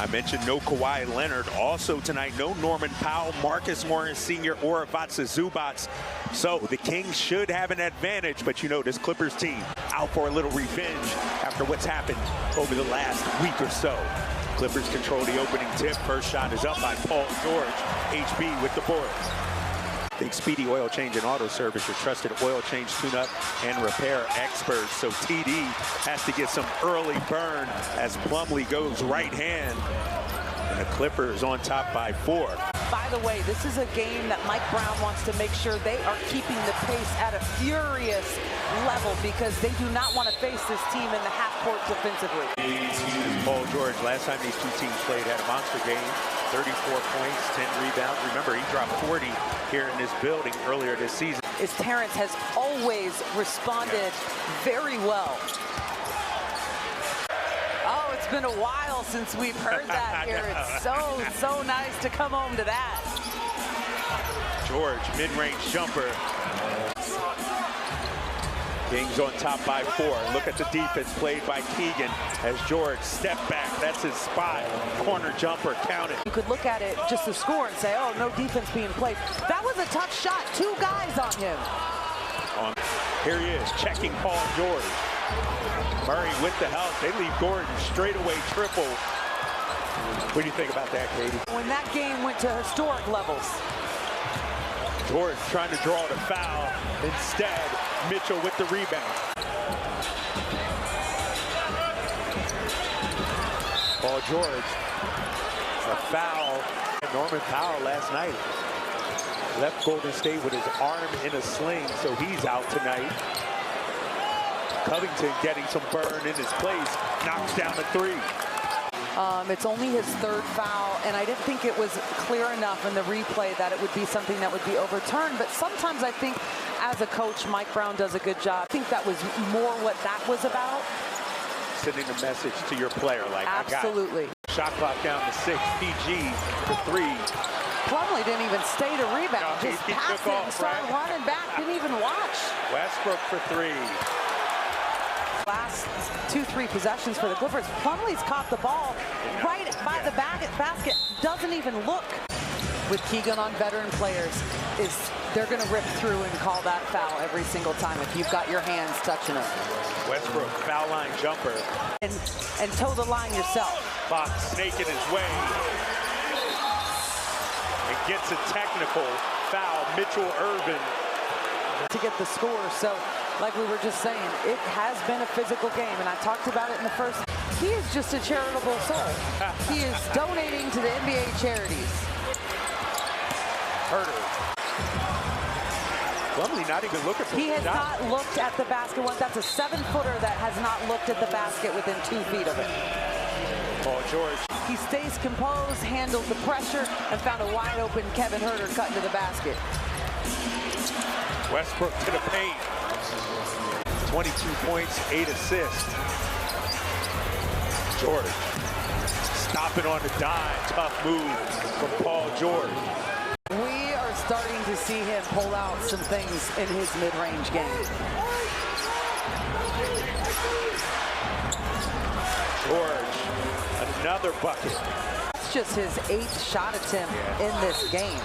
I mentioned no Kawhi Leonard. Also tonight, no Norman Powell, Marcus Morris Sr., or Ivica Zubac. So the Kings should have an advantage, but you know this Clippers team out for a little revenge after what's happened over the last week or so. Clippers control the opening tip. First shot is up by Paul George. HB with the boards. The Speedy Oil Change and Auto Service, your trusted oil change, tune-up, and repair experts. So TD has to get some early burn as Plumlee goes right hand. And the Clippers on top by 4. By the way, this is a game that Mike Brown wants to make sure they are keeping the pace at a furious level because they do not want to face this team in the half court defensively. Paul George, last time these two teams played, had a monster game. 34 points, 10 rebounds. Remember, he dropped 40 here in this building earlier this season. Is Terrence has always responded very well. Oh, it's been a while since we've heard that here. It's so nice to come home to that. George, mid-range jumper. Kings on top by 4. Look at the defense played by Keegan as George step back. That's his spot. Corner jumper counted. You could look at it just the score and say, oh, no defense being played. That was a tough shot. 2 guys on him. Here he is, checking Paul George. Murray with the help. They leave Gordon straight away triple. What do you think about that, Katie? When that game went to historic levels. George trying to draw the foul. Instead, Mitchell with the rebound. Paul George, a foul. Norman Powell last night left Golden State with his arm in a sling, so he's out tonight. Covington getting some burn in his place, knocks down the 3. It's only his 3rd foul, and I didn't think it was clear enough in the replay that it would be something that would be overturned. But sometimes I think, as a coach, Mike Brown does a good job. I think that was more what that was about. Sending a message to your player, like, absolutely. I got it. Shot clock down to 6. PG for 3. Plumlee didn't even stay to rebound. No, just he passed it and started running back. Didn't even watch. Westbrook for 3. Last 2-3 possessions for the Clippers. Plumlee's caught the ball right by the basket. Doesn't even look. With Keegan on veteran players, they're going to rip through and call that foul every single time if you've got your hands touching it. Westbrook, foul line jumper. And toe the line yourself. Fox snaking his way. And gets a technical foul. Mitchell Irvin. To get the score. So, like we were just saying, it has been a physical game, and I talked about it in the first. He is just a charitable soul. He is donating to the NBA charities. Herter. Plumlee not even looking for He has not looked at the basket once. That's a 7-footer that has not looked at the basket within 2 feet of it. Paul George. He stays composed, handles the pressure, and found a wide open Kevin Herter cutting to the basket. Westbrook to the paint. 22 points, 8 assists. George stopping on the dime. Tough move from Paul George. We are starting to see him pull out some things in his mid-range game. George, another bucket. That's just his 8th shot attempt in this game.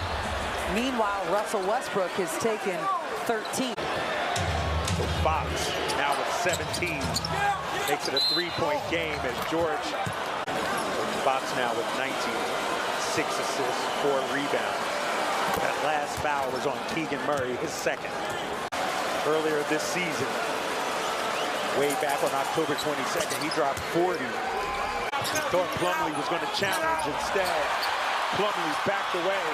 Meanwhile, Russell Westbrook has taken 13. So Fox now with 17. Makes it a 3-point game as George. Fox now with 19. 6 assists, 4 rebounds. That last foul was on Keegan Murray, his 2nd. Earlier this season, way back on October 22nd, he dropped 40. He thought Plumlee was going to challenge. Instead, Plumlee backed away.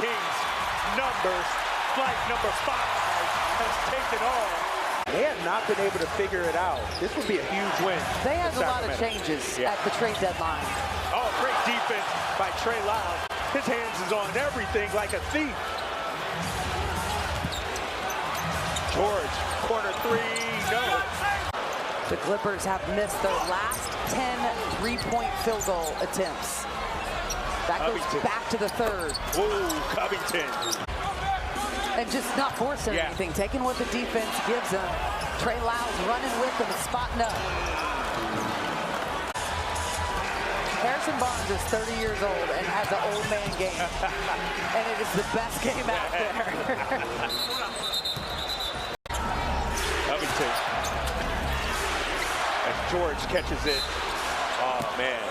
Kings numbers, flight number 5 has taken on. They have not been able to figure it out. This would be a huge win. They had a lot of changes at the trade deadline. Oh, great defense by Trey Lyles. His hands is on everything like a thief. George, corner 3, no. The Clippers have missed their last 10 3-point field goal attempts. That goes back to the 3rd. Whoa, Covington. And just not forcing anything, taking what the defense gives him. Trey Lyles running with them and spotting up. Harrison Harrison Barnes is 30 years old and has an old man game. And it is the best game out there. Covington. As George catches it. Oh, man.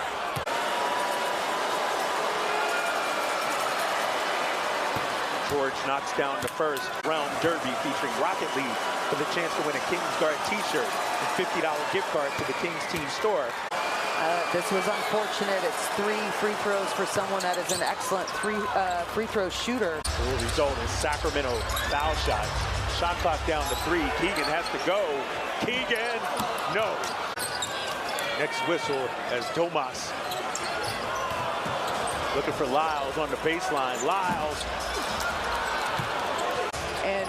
George knocks down the first round derby featuring Rocket League for the chance to win a Kings Guard t-shirt and $50 gift card to the Kings team store. This was unfortunate. It's 3 free throws for someone that is an excellent free throw shooter. The result is Sacramento foul shot. Shot clock down to 3. Keegan has to go. Keegan, no. Next whistle as Domas looking for Lyles on the baseline. Lyles. And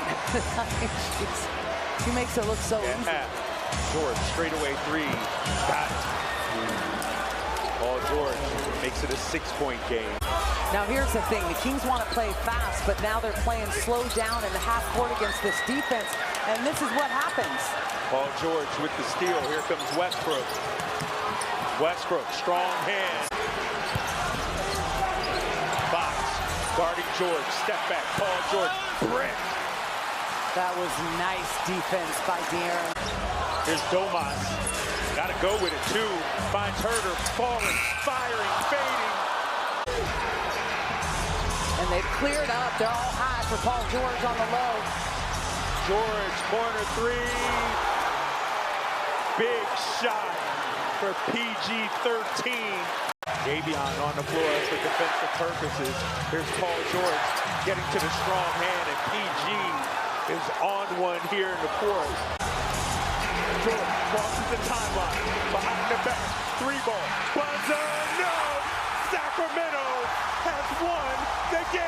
he makes it look so easy. George, straightaway 3. Got it. Paul George makes it a 6-point game. Now here's the thing, the Kings want to play fast, but now they're playing slow down in the half court against this defense, and this is what happens. Paul George with the steal. Here comes Westbrook. Westbrook, strong hand. Fox guarding George. Step back. Paul George. Brick. That was nice defense by De'Aaron. Here's Domas. Got to go with it, too. Finds Herter. Falling. Firing. Fading. And they've cleared up. They're all high for Paul George on the low. George, corner 3. Big shot for PG-13. Davion on the floor for defensive purposes. Here's Paul George getting to the strong hand, and PG is on one here in the fourth. George crosses the timeline. Behind the back. 3-ball. Buzzer, no! Sacramento has won the game.